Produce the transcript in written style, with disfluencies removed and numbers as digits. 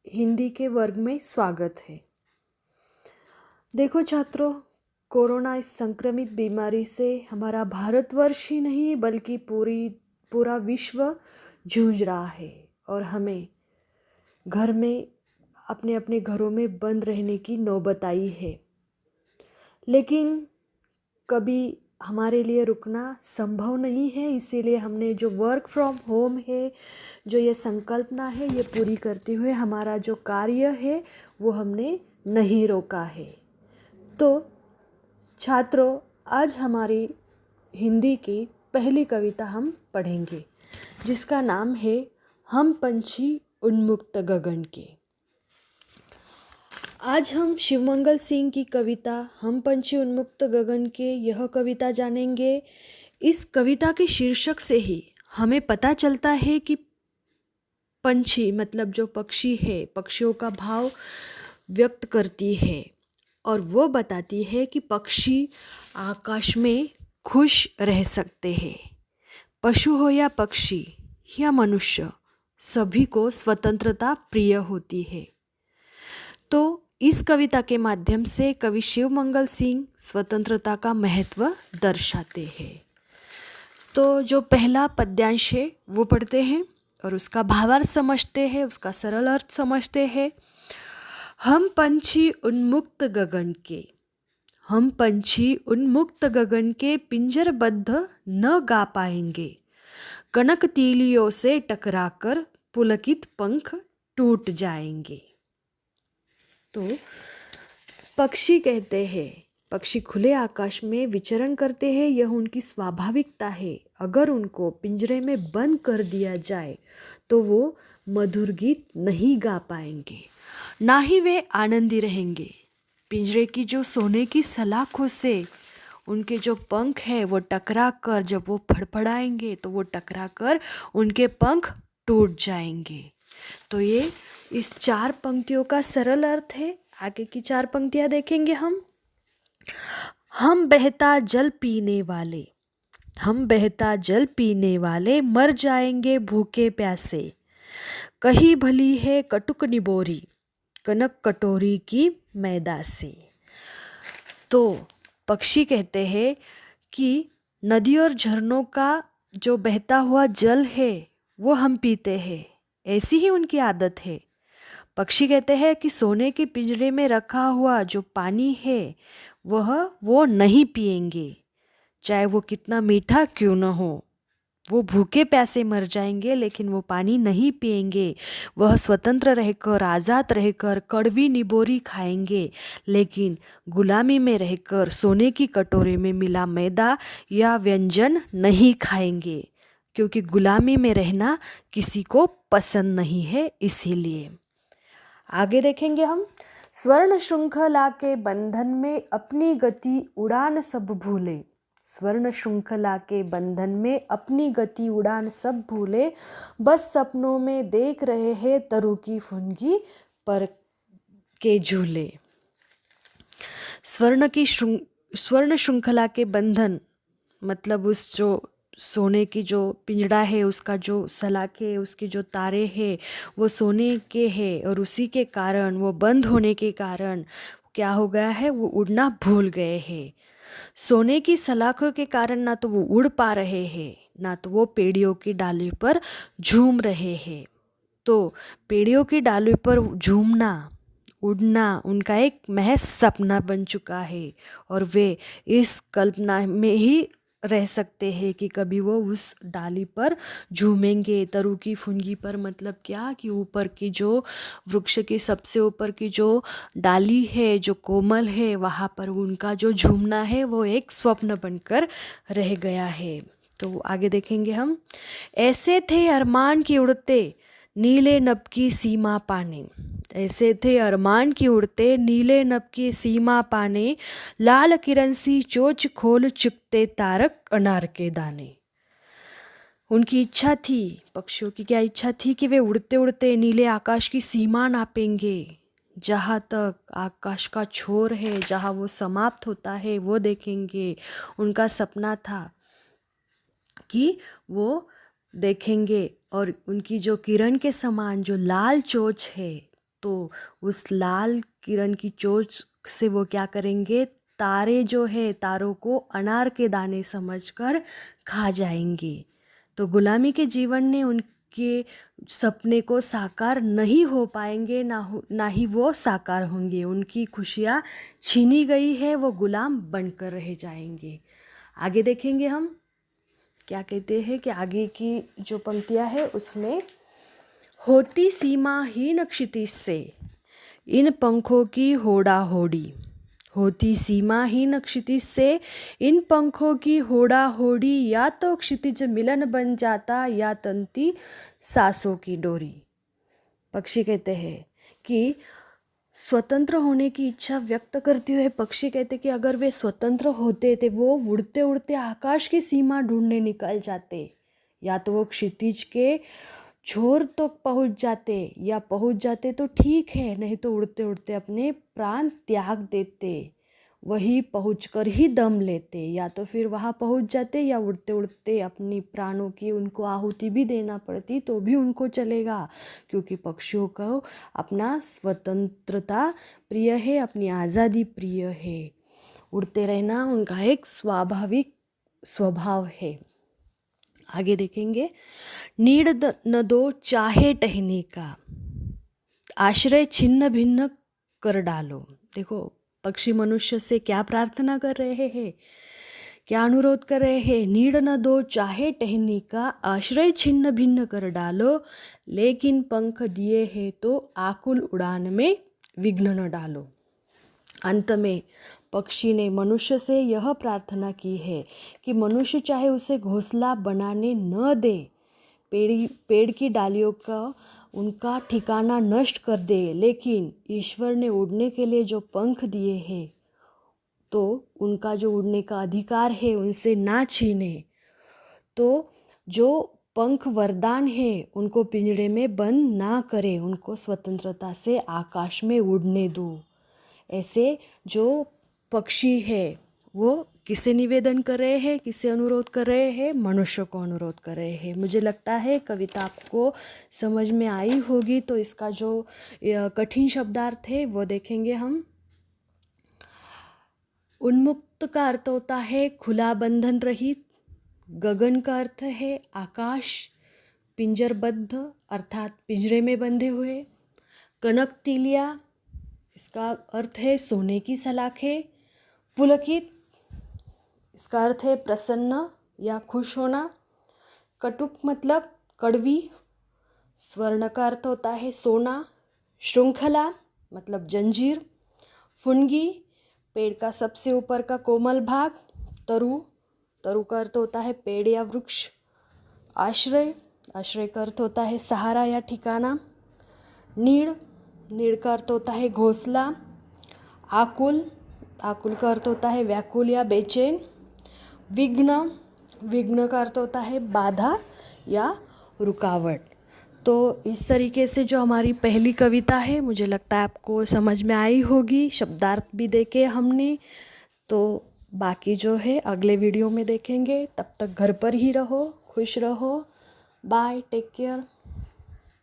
हिंदी के वर्ग में स्वागत है। देखो छात्रों, कोरोना इस संक्रमित बीमारी से हमारा भारतवर्ष ही नहीं बल्कि पूरा विश्व जूझ रहा है और हमें घर में अपने अपने घरों में बंद रहने की नौबत आई है। लेकिन कभी हमारे लिए रुकना संभव नहीं है, इसीलिए हमने जो वर्क फ्रॉम होम है, जो ये संकल्पना है, ये पूरी करते हुए हमारा जो कार्य है वो हमने नहीं रोका है। तो छात्रों, आज हमारी हिंदी की पहली कविता हम पढ़ेंगे जिसका नाम है हम पंछी उन्मुक्त गगन के। आज हम शिवमंगल सिंह की कविता हम पंछी उन्मुक्त गगन के यह कविता जानेंगे। इस कविता के शीर्षक से ही हमें पता चलता है कि पंछी मतलब जो पक्षी है, पक्षियों का भाव व्यक्त करती है और वो बताती है कि पक्षी आकाश में खुश रह सकते हैं। पशु हो या पक्षी या मनुष्य, सभी को स्वतंत्रता प्रिय होती है। तो इस कविता के माध्यम से कवि शिवमंगल सिंह स्वतंत्रता का महत्व दर्शाते हैं। तो जो पहला पद्यांश है वो पढ़ते हैं और उसका भावार्थ समझते हैं, उसका सरल अर्थ समझते हैं। हम पंछी उन्मुक्त गगन के, हम पंछी उन्मुक्त गगन के पिंजरबद्ध न गा पाएंगे। कनक तीलियों से टकराकर पुलकित पंख टूट जाएंगे। तो पक्षी कहते हैं, पक्षी खुले आकाश में विचरण करते हैं, यह उनकी स्वाभाविकता है। अगर उनको पिंजरे में बंद कर दिया जाए तो वो मधुर गीत नहीं गा पाएंगे, ना ही वे आनंदी रहेंगे। पिंजरे की जो सोने की सलाखों से उनके जो पंख है वो टकरा कर जब वो फड़फड़ाएंगे तो वो टकरा कर उनके पंख टूट जाएंगे। तो ये इस 4 पंक्तियों का सरल अर्थ है। आगे की 4 पंक्तियां देखेंगे हम बहता जल पीने वाले, हम बहता जल पीने वाले मर जाएंगे भूखे प्यासे। कही भली है कटुक निबोरी, कनक कटोरी की मैदा से। तो पक्षी कहते हैं कि नदी और झरनों का जो बहता हुआ जल है वो हम पीते हैं, ऐसी ही उनकी आदत है। पक्षी कहते हैं कि सोने के पिंजरे में रखा हुआ जो पानी है वो नहीं पिएंगे, चाहे वो कितना मीठा क्यों न हो। वो भूखे प्यासे मर जाएंगे लेकिन वो पानी नहीं पिएंगे। वह स्वतंत्र रहकर, आज़ाद रहकर कड़वी निबोरी खाएंगे, लेकिन गुलामी में रहकर सोने की कटोरे में मिला मैदा या व्यंजन नहीं खाएंगे, क्योंकि गुलामी में रहना किसी को पसंद नहीं है। इसीलिए आगे देखेंगे हम। स्वर्ण श्रृंखला के बंधन में अपनी गति उड़ान सब भूले, स्वर्ण श्रृंखला के बंधन में अपनी गति उड़ान सब भूले। बस सपनों में देख रहे हैं तरु की फुनगी पर के झूले। स्वर्ण श्रृंखला के बंधन मतलब उस जो सोने की जो पिंजड़ा है, उसका जो सलाखे, उसके जो तारे हैं वो सोने के हैं और उसी के कारण, वो बंद होने के कारण क्या हो गया है, वो उड़ना भूल गए हैं। सोने की सलाखों के कारण ना तो वो उड़ पा रहे हैं, ना तो वो पेड़ियों की डाली पर झूम रहे हैं। तो पेड़ियों की डाली पर झूमना, उड़ना उनका एक महज सपना बन चुका है और वे इस कल्पना में ही रह सकते हैं कि कभी वो उस डाली पर झूमेंगे। तरु की फुनगी पर मतलब क्या कि ऊपर की जो वृक्ष के सबसे ऊपर की जो डाली है, जो कोमल है, वहाँ पर उनका जो झूमना है वो एक स्वप्न बनकर रह गया है। तो आगे देखेंगे हम। ऐसे थे अरमान की उड़ते नीले नभ की सीमा पाने, ऐसे थे अरमान की उड़ते नीले नभ की सीमा पाने। लाल किरण सी चोच खोल चुकते तारक अनार के दाने। उनकी इच्छा थी, पक्षियों की क्या इच्छा थी कि वे उड़ते उड़ते नीले आकाश की सीमा नापेंगे। जहाँ तक आकाश का छोर है, जहाँ वो समाप्त होता है वो देखेंगे। उनका सपना था कि वो देखेंगे और उनकी जो किरण के समान जो लाल चोच है, तो उस लाल किरण की चोंच से वो क्या करेंगे, तारे जो है तारों को अनार के दाने समझकर खा जाएंगे। तो गुलामी के जीवन ने उनके सपने को साकार नहीं हो पाएंगे, ना ही वो साकार होंगे। उनकी खुशियाँ छीनी गई है, वो गुलाम बनकर रह जाएंगे। आगे देखेंगे हम क्या कहते हैं कि आगे की जो पंक्तियाँ है उसमें, होती सीमाहीन क्षितिज से इन पंखों की होड़ा होड़ी, होती सीमाहीन क्षितिज से इन पंखों की होड़ा होड़ी, या तो क्षितिज मिलन बन जाता या तंती सांसों की डोरी। पक्षी कहते हैं कि स्वतंत्र होने की इच्छा व्यक्त करते हुए पक्षी कहते कि अगर वे स्वतंत्र होते तो वो उड़ते उड़ते आकाश की सीमा ढूंढने निकल जाते, या तो वो क्षितिज के छोर तक तो पहुंच जाते, या पहुंच जाते तो ठीक है, नहीं तो उड़ते उड़ते अपने प्राण त्याग देते, वही पहुंचकर ही दम लेते। या तो फिर वहाँ पहुंच जाते या उड़ते उड़ते अपनी प्राणों की उनको आहुति भी देना पड़ती तो भी उनको चलेगा, क्योंकि पक्षियों को अपना स्वतंत्रता प्रिय है, अपनी आज़ादी प्रिय है। उड़ते रहना उनका एक स्वाभाविक स्वभाव है। आगे देखेंगे, नीड न दो चाहे टहने का, आश्रय छिन्न भिन्न कर डालो। देखो पक्षी मनुष्य से क्या प्रार्थना कर रहे हैं, क्या अनुरोध कर रहे हैं, नीड न दो चाहे टहनी का, आश्रय छिन्न भिन्न कर डालो, लेकिन पंख दिए हैं तो आकुल उड़ान में विघ्न न डालो। अंत में पक्षी ने मनुष्य से यह प्रार्थना की है कि मनुष्य चाहे उसे घोंसला बनाने न दे, पेड़ की डालियों का उनका ठिकाना नष्ट कर दे, लेकिन ईश्वर ने उड़ने के लिए जो पंख दिए हैं तो उनका जो उड़ने का अधिकार है उनसे ना छीने। तो जो पंख वरदान है उनको पिंजरे में बंद ना करे, उनको स्वतंत्रता से आकाश में उड़ने दो। ऐसे जो पक्षी है वो किसे निवेदन कर रहे हैं, किसे अनुरोध कर रहे हैं, मनुष्य को अनुरोध कर रहे हैं। मुझे लगता है कविता आपको समझ में आई होगी। तो इसका जो कठिन शब्दार्थ है वो देखेंगे हम। उन्मुक्त का अर्थ होता है खुला बंधन रहित, गगन का अर्थ है आकाश, पिंजरबद्ध अर्थात पिंजरे में बंधे हुए, कनक तिलिया इसका अर्थ है सोने की सलाखें, पुलकित इसका अर्थ है प्रसन्न या खुश होना, कटुक मतलब कड़वी, स्वर्ण का अर्थ होता है सोना, श्रृंखला मतलब जंजीर, फुनगी पेड़ का सबसे ऊपर का कोमल भाग, तरु का अर्थ होता है पेड़ या वृक्ष, आश्रय का अर्थ होता है सहारा या ठिकाना, नीड़ का अर्थ होता है घोंसला, आकुल का अर्थ होता है व्याकुल या बेचैन, विघ्न का अर्थ होता है बाधा या रुकावट। तो इस तरीके से जो हमारी पहली कविता है मुझे लगता है आपको समझ में आई होगी, शब्दार्थ भी देखे हमने। तो बाकी जो है अगले वीडियो में देखेंगे। तब तक घर पर ही रहो, खुश रहो, बाय, टेक केयर।